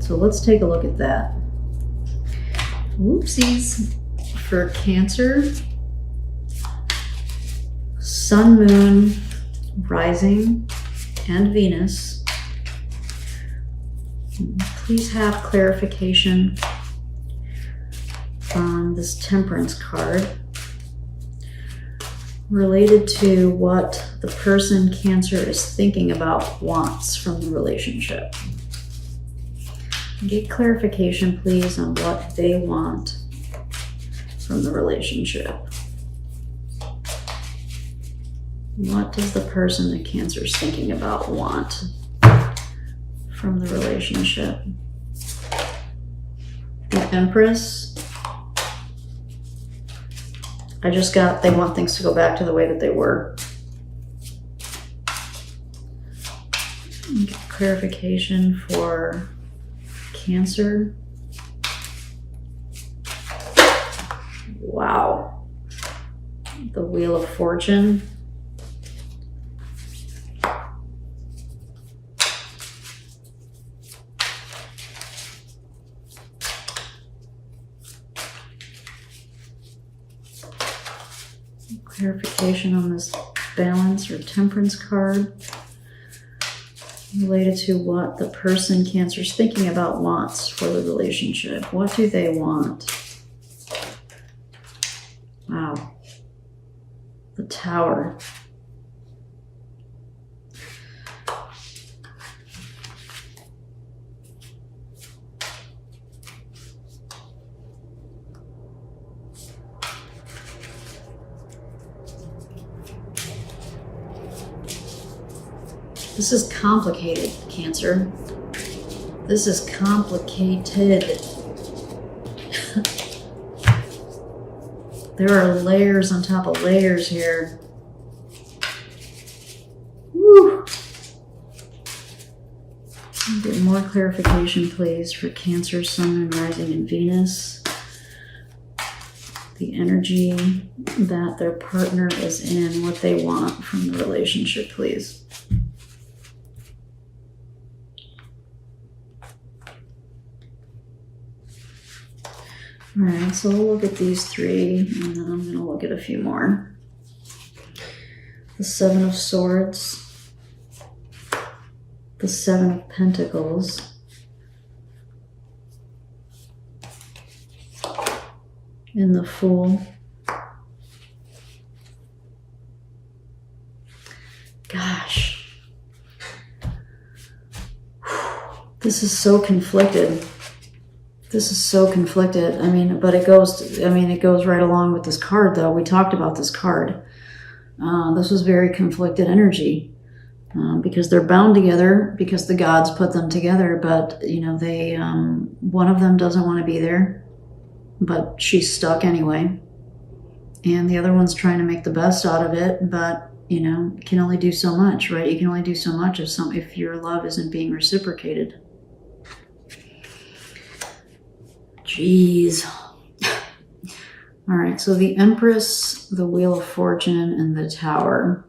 So let's take a look at that. Whoopsies. For Cancer, Sun, Moon, Rising, and Venus. Please have clarification on this Temperance card related to what the person Cancer is thinking about wants from the relationship. Get clarification, please, on what they want from the relationship. What does the person that Cancer is thinking about want from the relationship? The Empress. I just got, they want things to go back to the way that they were. Get clarification for Cancer. Wow. The Wheel of Fortune. Clarification on this Balance or Temperance card related to what the person Cancer's thinking about wants for the relationship. What do they want? Wow. The Tower. This is complicated, Cancer. This is complicated. There are layers on top of layers here. Woo! Get more clarification, please, for Cancer, Sun, Moon, Rising, and Venus. The energy that their partner is in, what they want from the relationship, please. All right, so we'll look at these three, and then I'm going to look at a few more. The Seven of Swords, the Seven of Pentacles, and the Fool. Gosh, this is so conflicted. This is so conflicted. I mean, but it goes right along with this card, though. We talked about this card. This was very conflicted energy because they're bound together because the gods put them together. But, you know, they, one of them doesn't want to be there, but she's stuck anyway. And the other one's trying to make the best out of it, but, you know, can only do so much, right? You can only do so much if your love isn't being reciprocated. Jeez. All right, so the Empress, the Wheel of Fortune, and the Tower.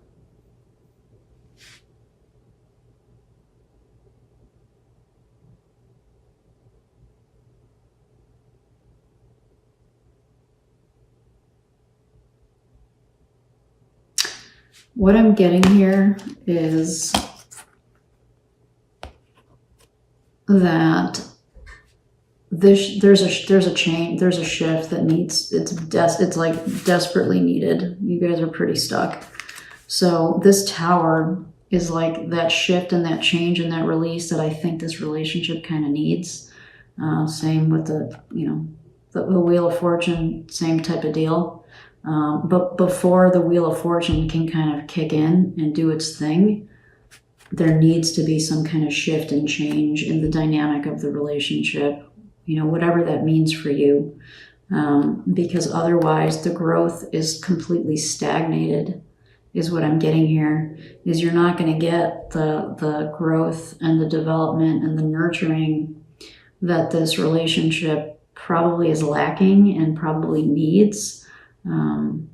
What I'm getting here is that there's a change, there's a shift that needs, it's like desperately needed. You guys are pretty stuck. So this Tower is like that shift and that change and that release that I think this relationship kind of needs. Same with the, you know, the Wheel of Fortune, same type of deal. But before the Wheel of Fortune can kind of kick in and do its thing, there needs to be some kind of shift and change in the dynamic of the relationship. You know, whatever that means for you, because otherwise the growth is completely stagnated, is what I'm getting here, is you're not going to get the growth and the development and the nurturing that this relationship probably is lacking and probably needs. And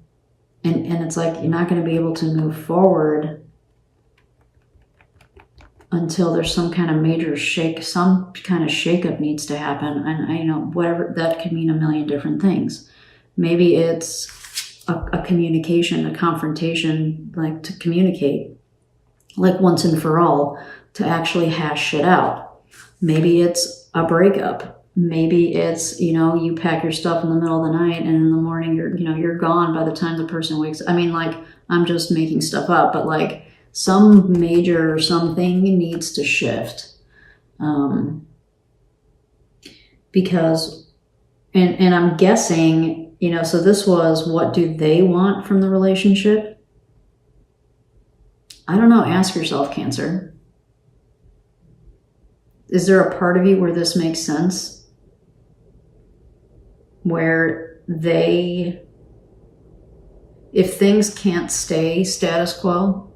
it's like you're not going to be able to move forward until there's some kind of major some kind of shakeup needs to happen. And I know whatever that could mean, a million different things. Maybe it's a communication, a confrontation, like to communicate, like once and for all, to actually hash shit out. Maybe it's a breakup. Maybe it's, you pack your stuff in the middle of the night and in the morning you're gone by the time the person wakes up. I mean, like, I'm just making stuff up, but like some major something needs to shift. Because, and I'm guessing, so this was, what do they want from the relationship? I don't know. Ask yourself, Cancer. Is there a part of you where this makes sense? Where if things can't stay status quo,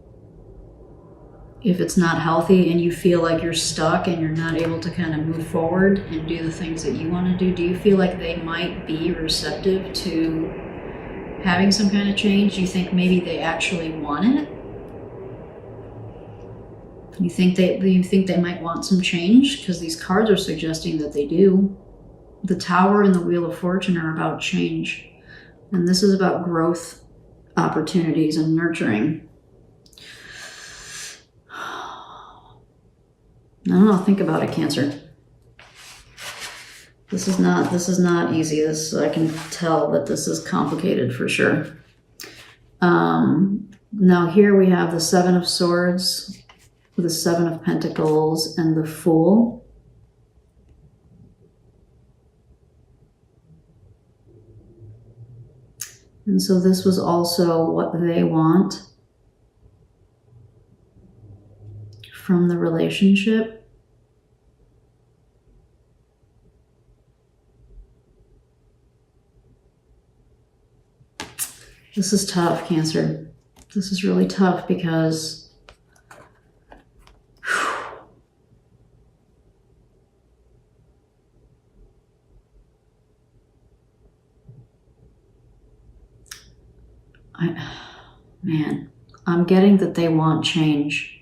if it's not healthy and you feel like you're stuck and you're not able to kind of move forward and do the things that you want to do you feel like they might be receptive to having some kind of change? Do you think maybe they actually want it? You think they might want some change? Because these cards are suggesting that they do. The Tower and the Wheel of Fortune are about change. And this is about growth, opportunities, and nurturing. I don't know, think about it, Cancer. This is not easy. I can tell that this is complicated for sure. Now here we have the Seven of Swords, the Seven of Pentacles, and the Fool. And so this was also what they want from the relationship. This is tough, Cancer. This is really tough because I'm getting that they want change.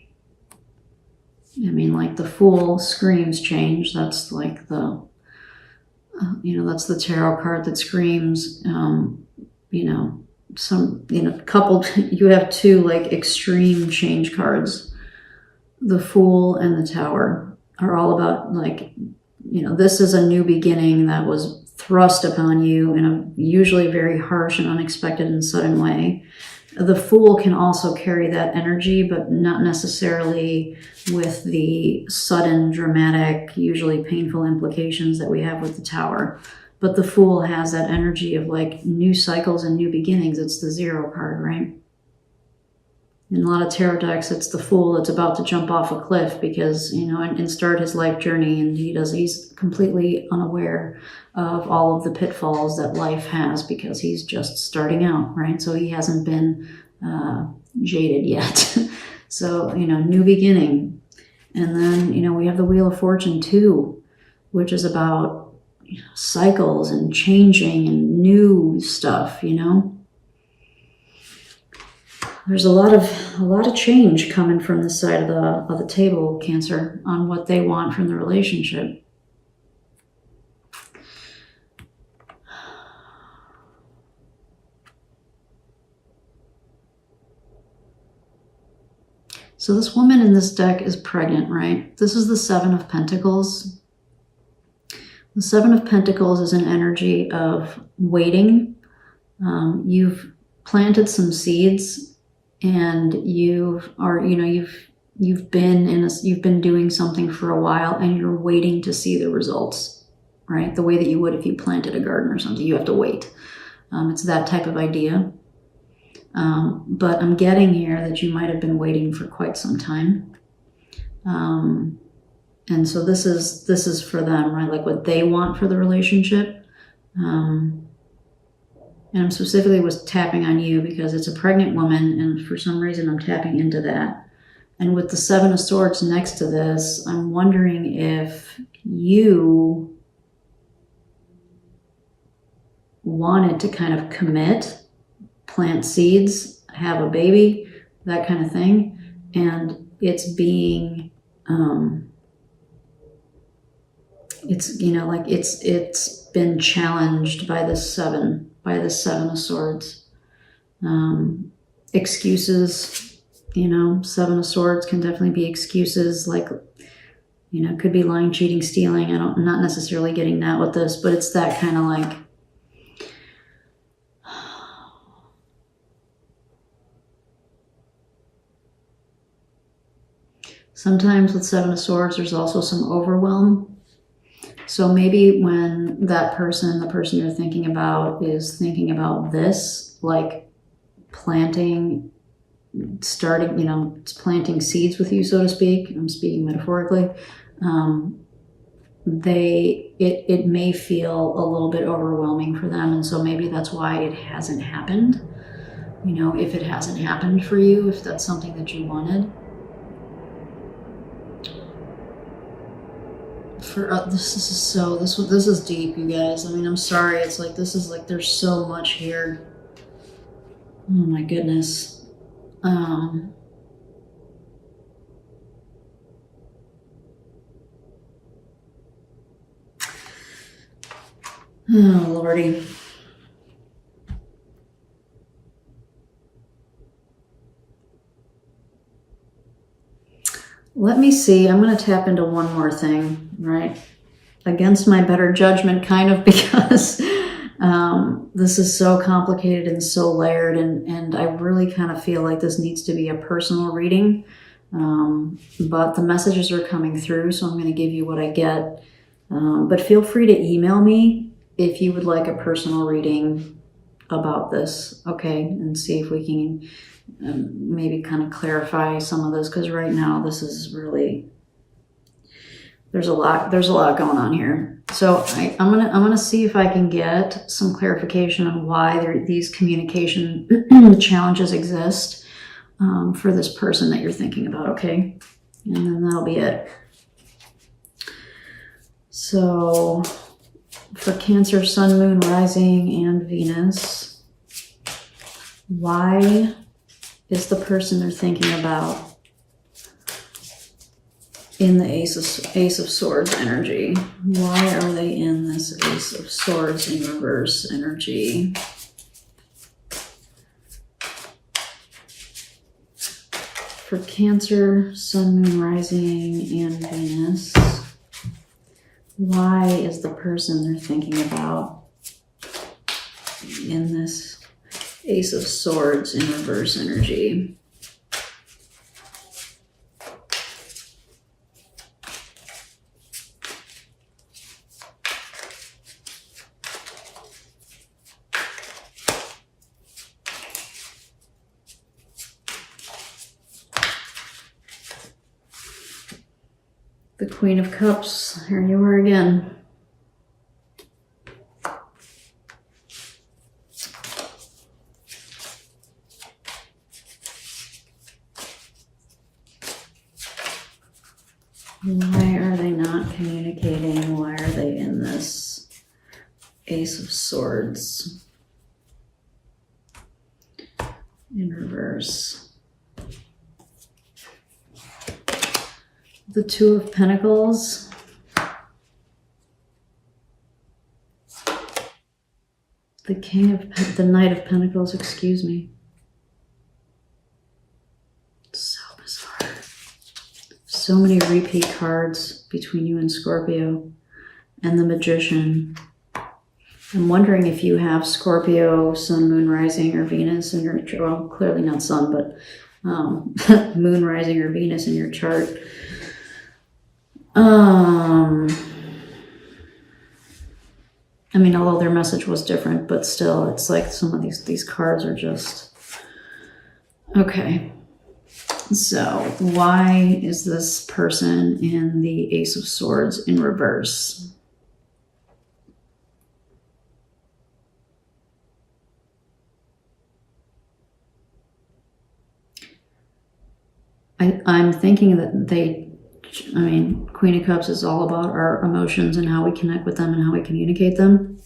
I mean, like the Fool screams change. That's like that's the tarot card that screams, coupled, you have two like extreme change cards. The Fool and the Tower are all about like, this is a new beginning that was thrust upon you in a usually very harsh and unexpected and sudden way. The Fool can also carry that energy, but not necessarily with the sudden, dramatic, usually painful implications that we have with the Tower. But the Fool has that energy of like new cycles and new beginnings. It's the Zero card, right? In a lot of tarot decks, it's the Fool that's about to jump off a cliff because, and start his life journey. And he's completely unaware of all of the pitfalls that life has because he's just starting out, right? So he hasn't been jaded yet. So, new beginning. And then, we have the Wheel of Fortune too, which is about cycles and changing and new stuff, There's a lot of change coming from this side of the table, Cancer, on what they want from the relationship. So this woman in this deck is pregnant, right? This is the Seven of Pentacles. The Seven of Pentacles is an energy of waiting. You've planted some seeds. And you've been doing something for a while and you're waiting to see the results, right? The way that you would if you planted a garden or something, you have to wait. It's that type of idea. But I'm getting here that you might have been waiting for quite some time. And so this is for them, right? Like what they want for the relationship. And I'm specifically was tapping on you because it's a pregnant woman, and for some reason I'm tapping into that. And with the Seven of Swords next to this, I'm wondering if you wanted to kind of commit, plant seeds, have a baby, that kind of thing. And it's being It's, you know, like it's been challenged by the seven of swords. Excuses, you know, seven of swords can definitely be excuses, like, you know, could be lying, cheating, stealing. I'm not necessarily getting that with this, but it's that kind of like, sometimes with seven of swords, there's also some overwhelm. So maybe when that person, the person you're thinking about, is thinking about this, like planting, starting, you know, it's planting seeds with you, so to speak. I'm speaking metaphorically. It may feel a little bit overwhelming for them, and so maybe that's why it hasn't happened. You know, if it hasn't happened for you, if that's something that you wanted. This is deep, you guys. I mean, I'm sorry. It's like, this is like, there's so much here. Oh my goodness. Oh Lordy. Let me see. I'm going to tap into one more thing, right? Against my better judgment, kind of, because this is so complicated and so layered, and I really kind of feel like this needs to be a personal reading. But the messages are coming through, so I'm going to give you what I get. But feel free to email me if you would like a personal reading about this, okay? And see if we can maybe kind of clarify some of this, because right now this is really, there's a lot going on here. So I'm gonna see if I can get some clarification on why these communication challenges exist for this person that you're thinking about, okay? And then that'll be it. So for Cancer, Sun, Moon, Rising, and Venus, why is the person they're thinking about in the Ace of Swords energy? Why are they in this Ace of Swords in reverse energy? For Cancer, Sun, Moon, Rising, and Venus, why is the person they're thinking about in this Ace of Swords in reverse energy? The Queen of Cups, here you are again. Why are they not communicating? Why are they in this Ace of Swords in reverse? The Two of Pentacles. The Knight of Pentacles, excuse me. So bizarre. So many repeat cards between you and Scorpio. And the Magician. I'm wondering if you have Scorpio, Sun, Moon, Rising, or Venus in your, well, clearly not Sun, but Moon, Rising, or Venus in your chart. I mean, although their message was different, but still, it's like some of these cards are just... Okay. So, why is this person in the Ace of Swords in reverse? I'm thinking that I mean, Queen of Cups is all about our emotions and how we connect with them and how we communicate them.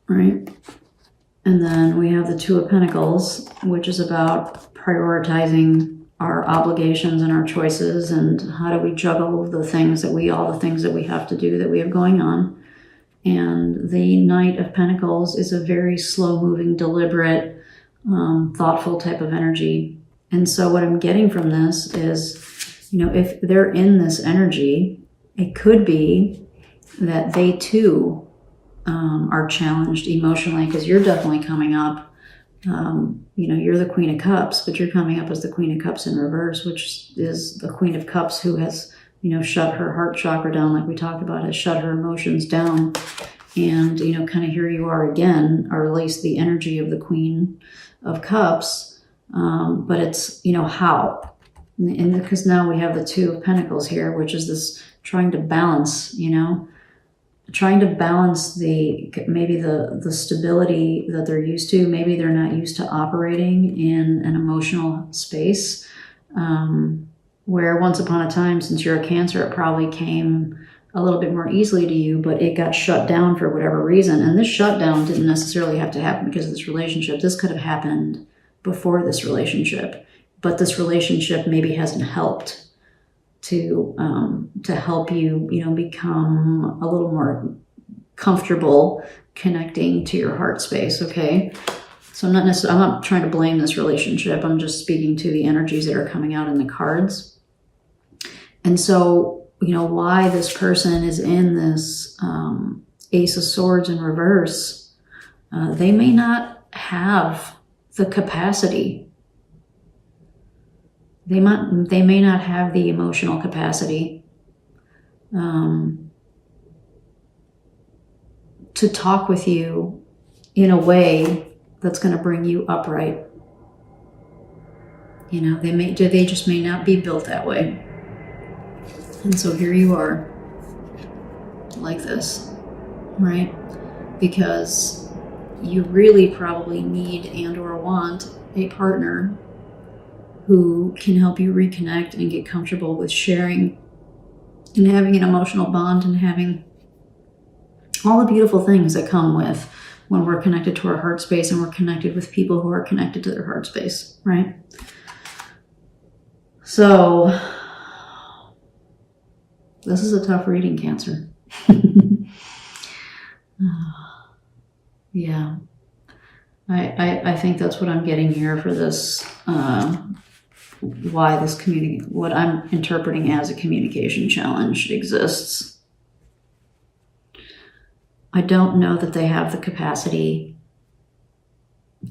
Right? And then we have the Two of Pentacles, which is about prioritizing our obligations and our choices, and how do we juggle all the things that we have to do, that we have going on. And the Knight of Pentacles is a very slow-moving, deliberate, thoughtful type of energy. And so what I'm getting from this is, you know, if they're in this energy, it could be that they too are challenged emotionally, because you're definitely coming up. You know, you're the Queen of Cups, but you're coming up as the Queen of Cups in reverse, which is the Queen of Cups who has, you know, shut her heart chakra down, like we talked about, has shut her emotions down. And, you know, kind of here you are again, or at least the energy of the Queen of Cups. But it's, you know, how? And because now we have the Two of Pentacles here, which is this trying to balance, you know, trying to balance maybe the stability that they're used to. Maybe they're not used to operating in an emotional space, where once upon a time, since you're a Cancer, it probably came a little bit more easily to you, but it got shut down for whatever reason. And this shutdown didn't necessarily have to happen because of this relationship. This could have happened before this relationship, but this relationship maybe hasn't helped to help you, you know, become a little more comfortable connecting to your heart space. Okay. So I'm not trying to blame this relationship. I'm just speaking to the energies that are coming out in the cards. And so, you know, why this person is in this Ace of Swords in reverse, they may not have the capacity. They may not have the emotional capacity to talk with you in a way that's going to bring you upright. You know, they just may not be built that way. And so here you are, like this, right? Because you really probably need and or want a partner who can help you reconnect and get comfortable with sharing and having an emotional bond and having all the beautiful things that come with when we're connected to our heart space and we're connected with people who are connected to their heart space, right? So this is a tough reading, Cancer. Yeah. I think that's what I'm getting here for this, why this what I'm interpreting as a communication challenge exists. I don't know that they have the capacity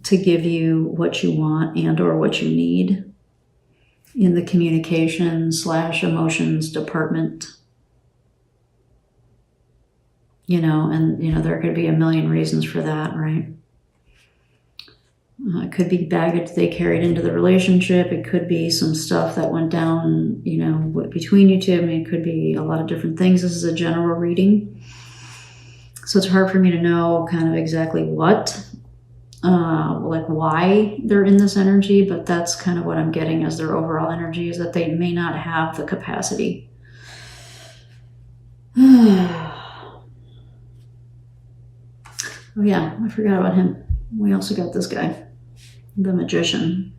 to give you what you want and or what you need in the communication/emotions department. You know, and, you know, there could be a million reasons for that, right? It could be baggage they carried into the relationship. It could be some stuff that went down, you know, between you two. I mean, it could be a lot of different things. This is a general reading. So it's hard for me to know kind of exactly what, like why they're in this energy, but that's kind of what I'm getting as their overall energy, is that they may not have the capacity. Oh yeah, I forgot about him. We also got this guy, the Magician,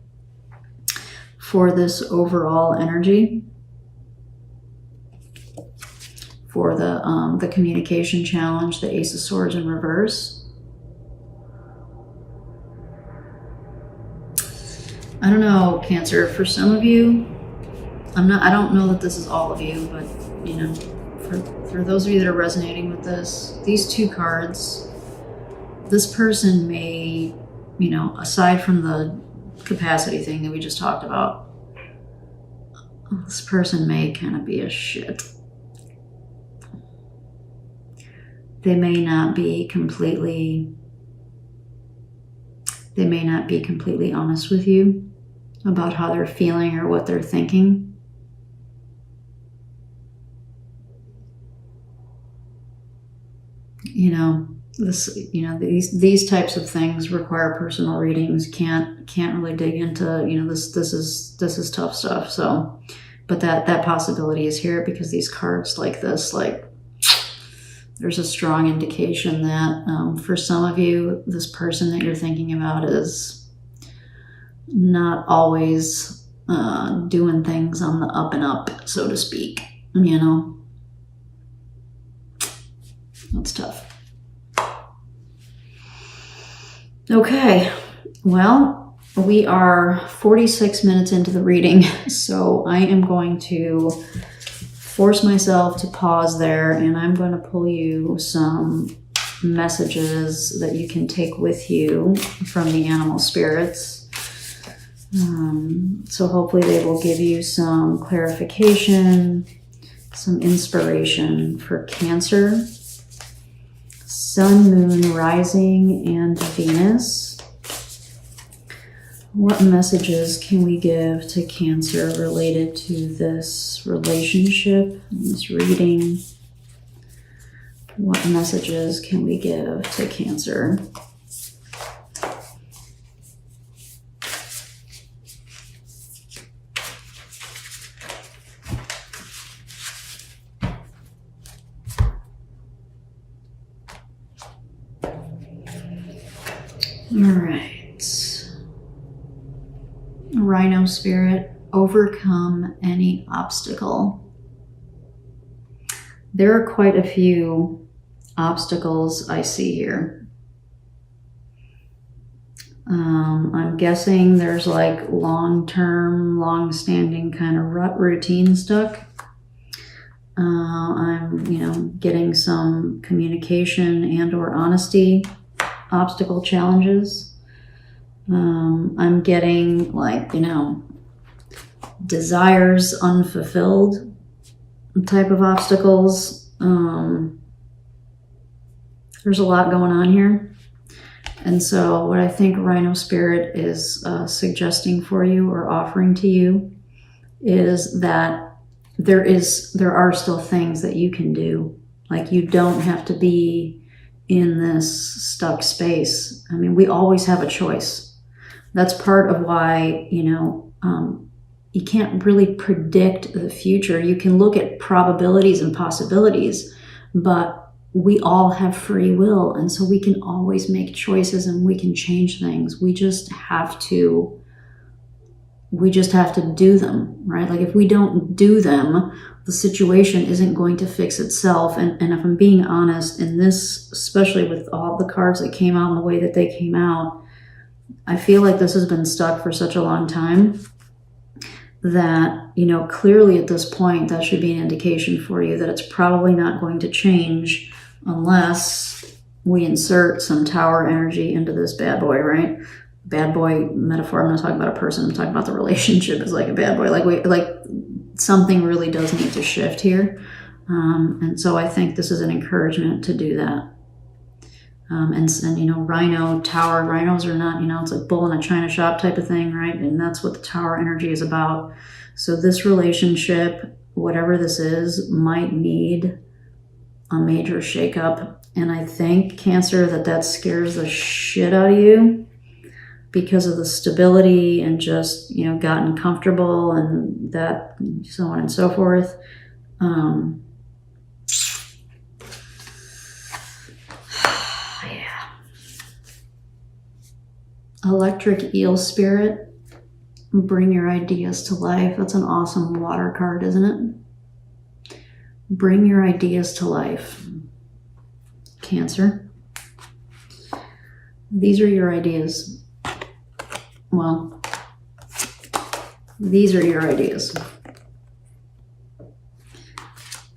for this overall energy, for the communication challenge, the Ace of Swords in reverse. I don't know, Cancer, for some of you, I don't know that this is all of you, but, you know, for those of you that are resonating with this, these two cards, this person may, you know, aside from the capacity thing that we just talked about, this person may kind of be a shit. They may not be completely honest with you about how they're feeling or what they're thinking. You know, these types of things require personal readings. Can't really dig into, you know, this is tough stuff. So, but that possibility is here, because these cards like this, like, there's a strong indication that for some of you, this person that you're thinking about is not always doing things on the up and up, so to speak. You know, that's tough. Okay, well, we are 46 minutes into the reading, so I am going to force myself to pause there, and I'm going to pull you some messages that you can take with you from the animal spirits. So hopefully they will give you some clarification, some inspiration for Cancer, Sun, Moon, Rising, and Venus. What messages can we give to Cancer related to this relationship, this reading? What messages can we give to Cancer? All right. Rhino Spirit, overcome any obstacle. There are quite a few obstacles I see here. I'm guessing there's like long-term, long-standing kind of rut routine stuck. I'm, getting some communication and or honesty obstacle challenges. I'm getting like, desires unfulfilled type of obstacles. There's a lot going on here. And so what I think Rhino Spirit is suggesting for you or offering to you is that there are still things that you can do. Like, you don't have to be in this stuck space. I mean, we always have a choice. That's part of why, you can't really predict the future. You can look at probabilities and possibilities, but we all have free will. And so we can always make choices and we can change things. We just have to do them, right? Like, if we don't do them, the situation isn't going to fix itself. And if I'm being honest, in this, especially with all the cards that came out and the way that they came out, I feel like this has been stuck for such a long time that, clearly at this point, that should be an indication for you that it's probably not going to change unless we insert some tower energy into this bad boy, right? Bad boy metaphor. I'm not talking about a person. I'm talking about the relationship is like a bad boy. Like something really does need to shift here. And so I think this is an encouragement to do that. And rhino tower, rhinos are not, it's like bull in a china shop type of thing, right? And that's what the tower energy is about. So this relationship, whatever this is, might need a major shakeup. And I think, Cancer, that scares the shit out of you because of the stability and just, gotten comfortable and that, so on and so forth. Electric Eel Spirit, bring your ideas to life. That's an awesome water card, isn't it? Bring your ideas to life. Cancer. These are your ideas. Well, these are your ideas.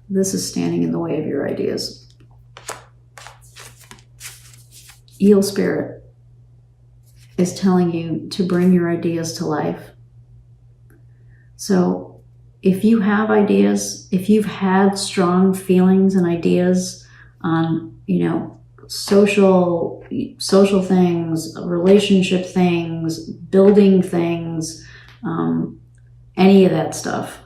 This is standing in the way of your ideas. Eel Spirit is telling you to bring your ideas to life. So if you have ideas, if you've had strong feelings and ideas on, social things, relationship things, building things, any of that stuff,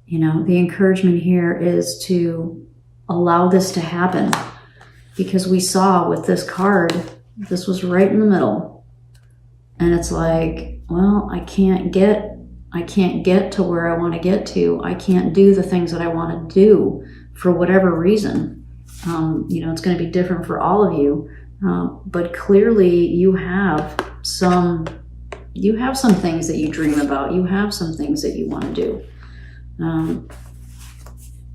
the encouragement here is to allow this to happen, because we saw with this card, this was right in the middle. And it's like, well, I can't get to where I want to get to. I can't do the things that I want to do for whatever reason. It's going to be different for all of you. But clearly you have some you have some things that you dream about. You have some things that you want to do.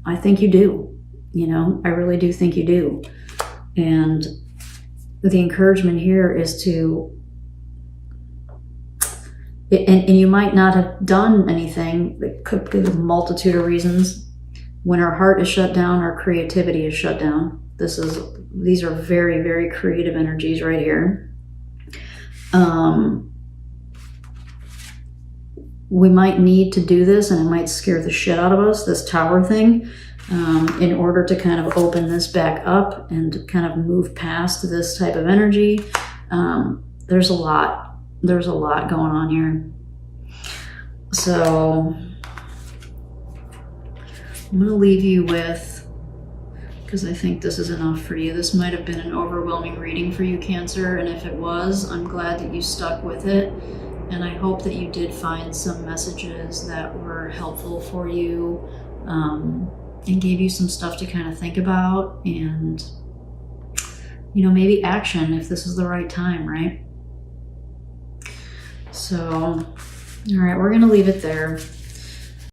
I think you do. You know, I really do think you do. And the encouragement here is to, and you might not have done anything. It could be a multitude of reasons. When our heart is shut down, our creativity is shut down. These are very, very creative energies right here. We might need to do this, and it might scare the shit out of us, this tower thing, in order to kind of open this back up and kind of move past this type of energy. There's a lot going on here. So I'm going to leave you with, because I think this is enough for you. This might have been an overwhelming reading for you, Cancer, and if it was, I'm glad that you stuck with it. And I hope that you did find some messages that were helpful for you, and gave you some stuff to kind of think about, and, you know, maybe action if this is the right time, right? So, all right, we're going to leave it there.